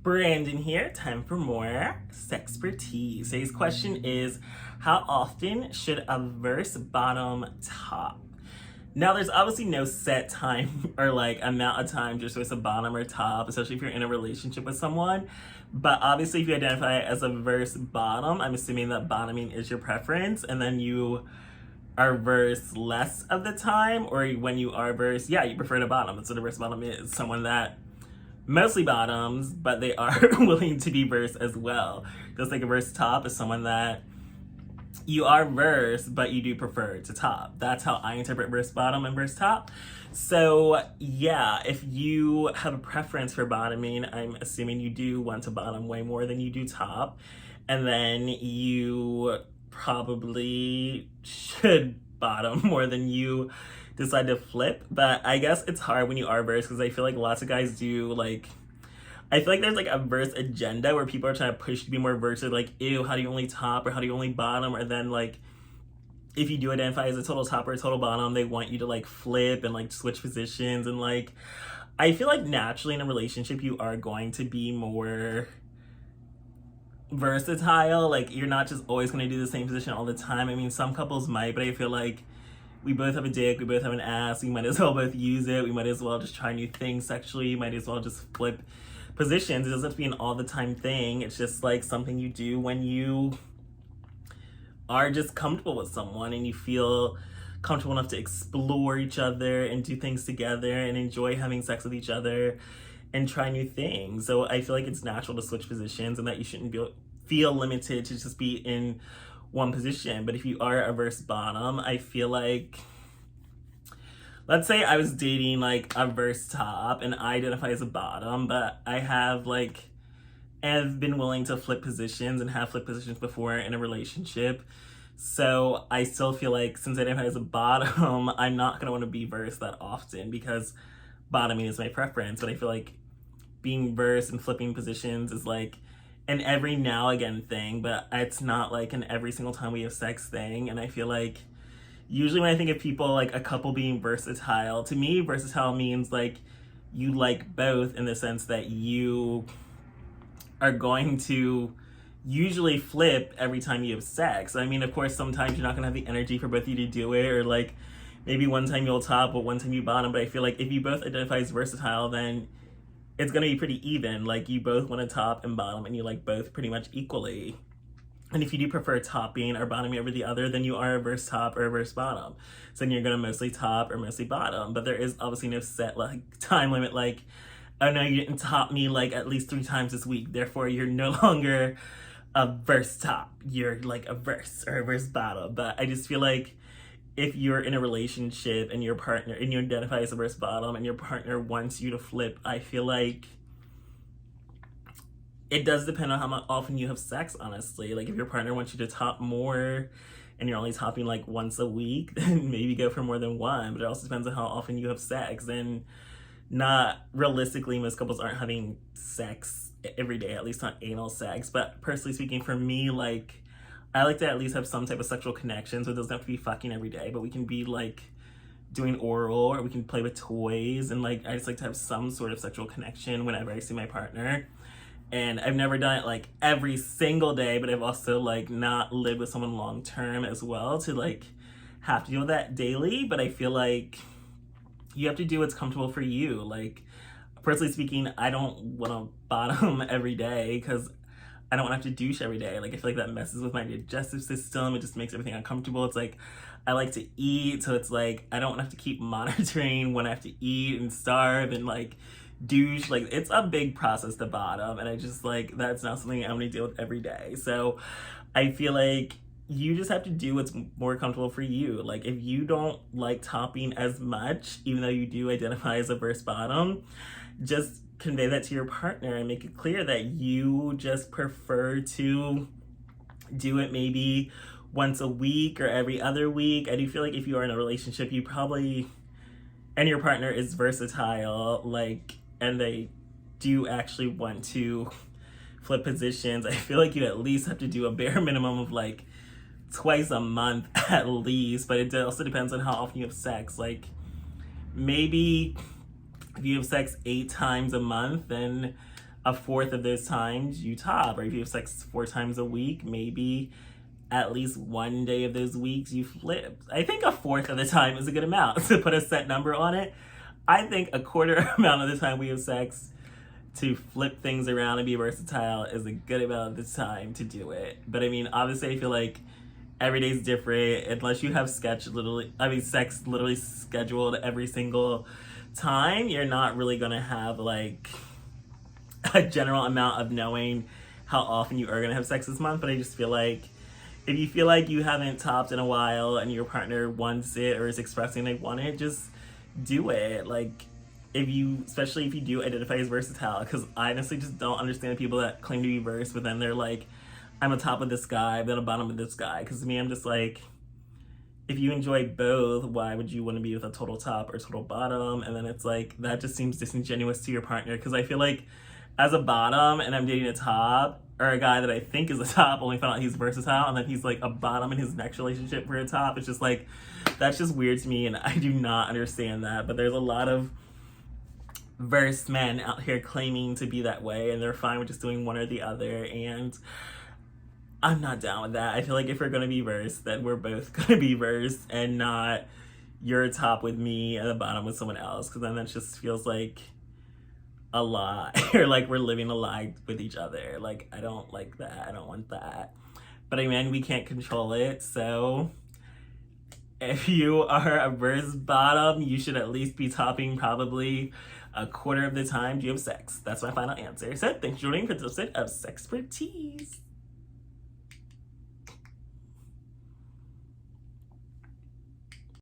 Brandon here, time for more SexxPerTease. Today's question is, how often should a verse bottom top? Now, there's obviously no set time or like amount of times you're supposed to bottom or top, especially if you're in a relationship with someone. But obviously, if you identify it as a verse bottom, I'm assuming that bottoming is your preference, and then you are verse less of the time, or when you are verse, yeah, you prefer to bottom. That's what a verse bottom is, someone that mostly bottoms, but they are willing to be verse as well. Just like a verse top is someone that you are verse, but you do prefer to top. That's how I interpret verse bottom and verse top. So yeah, if you have a preference for bottoming, I'm assuming you do want to bottom way more than you do top. And then you probably should bottom more than you decide to flip. But I guess it's hard when you are verse, because I feel like lots of guys do like, I feel like there's like a verse agenda where people are trying to push to be more verse, like, ew, how do you only top or how do you only bottom? Or then like, if you do identify as a total top or a total bottom, they want you to like flip and like switch positions. And like, I feel like naturally in a relationship, you are going to be more versatile. Like, you're not just always going to do the same position all the time. I mean, some couples might, but I feel like we both have a dick, we both have an ass, we might as well both use it, we might as well just try new things sexually, might as well just flip positions. It doesn't have to be an all the time thing. It's just like something you do when you are just comfortable with someone and you feel comfortable enough to explore each other and do things together and enjoy having sex with each other and try new things. So I feel like it's natural to switch positions and that you shouldn't feel limited to just be in one position. But if you are a verse bottom, I feel like, let's say I was dating like a verse top and I identify as a bottom, but I have been willing to flip positions and have flipped positions before in a relationship. So I still feel like since I identify as a bottom, I'm not gonna want to be verse that often because bottoming is my preference. But I feel like being verse and flipping positions is like an every now again thing, but it's not like an every single time we have sex thing. And I feel like usually when I think of people like a couple being versatile, to me versatile means like you like both in the sense that you are going to usually flip every time you have sex. I mean, of course, sometimes you're not gonna have the energy for both of you to do it, or like maybe one time you'll top, but one time you bottom. But I feel like if you both identify as versatile, then it's gonna be pretty even. Like, you both want to top and bottom, and you like both pretty much equally. And if you do prefer topping or bottoming over the other, then you are a verse top or a verse bottom. So then you're gonna mostly top or mostly bottom. But there is obviously no set like time limit, like, oh no, you didn't top me like at least 3 times this week, therefore you're no longer a verse top. You're like a verse or a verse bottom. But I just feel like if you're in a relationship and your partner, and you identify as a verse bottom and your partner wants you to flip, I feel like it does depend on how often you have sex, honestly. Like, if your partner wants you to top more and you're only topping like once a week, then maybe go for more than one. But it also depends on how often you have sex. And not realistically, most couples aren't having sex every day, at least not anal sex. But personally speaking, for me, like, I like to at least have some type of sexual connection. So it doesn't have to be fucking every day, but we can be like doing oral, or we can play with toys. And like, I just like to have some sort of sexual connection whenever I see my partner. And I've never done it like every single day, but I've also like not lived with someone long term as well to like have to deal with that daily. But I feel like you have to do what's comfortable for you. Like, personally speaking, I don't want to bottom every day because I don't want to have to douche every day. Like, I feel like that messes with my digestive system. It just makes everything uncomfortable. It's like, I like to eat, so it's like I don't have to keep monitoring when I have to eat and starve and like douche. Like, it's a big process to bottom, and I just like, that's not something I'm gonna deal with every day. So I feel like you just have to do what's more comfortable for you. Like, if you don't like topping as much, even though you do identify as a verse bottom, just convey that to your partner and make it clear that you just prefer to do it maybe once a week or every other week. I do feel like if you are in a relationship, you probably, and your partner is versatile, like, and they do actually want to flip positions, I feel like you at least have to do a bare minimum of like twice a month at least. But it also depends on how often you have sex. Like, maybe if you have sex 8 times a month, then a fourth of those times you top. Or if you have sex 4 times a week, maybe at least one day of those weeks you flip. I think a fourth of the time is a good amount to put a set number on it. I think a quarter amount of the time we have sex to flip things around and be versatile is a good amount of the time to do it. But I mean, obviously I feel like every day's different unless you have sex literally scheduled every single time. You're not really gonna have like a general amount of knowing how often you are gonna have sex this month. But I just feel like if you feel like you haven't topped in a while and your partner wants it or is expressing they want it, just do it. Like, especially if you do identify as versatile, because I honestly just don't understand people that claim to be versed, but then they're like, I'm a top of this guy, but a bottom of this guy. Because to me, I'm just like, if you enjoy both, why would you want to be with a total top or total bottom? And then it's like, that just seems disingenuous to your partner. Because I feel like as a bottom and I'm dating a top, or a guy that I think is a top, only found out he's versatile, and then he's like a bottom in his next relationship for a top, it's just like, that's just weird to me, and I do not understand that. But there's a lot of versed men out here claiming to be that way, and they're fine with just doing one or the other, and I'm not down with that. I feel like if we're gonna be versed, then we're both gonna be versed, and not you're top with me and the bottom with someone else, because then that just feels like a lie, or like we're living a lie with each other. Like, I don't like that. I don't want that. But I mean, we can't control it, so if you are a versed bottom, you should at least be topping probably a quarter of the time you have sex. That's my final answer. So thanks for joining for this episode of SexxxPerTease.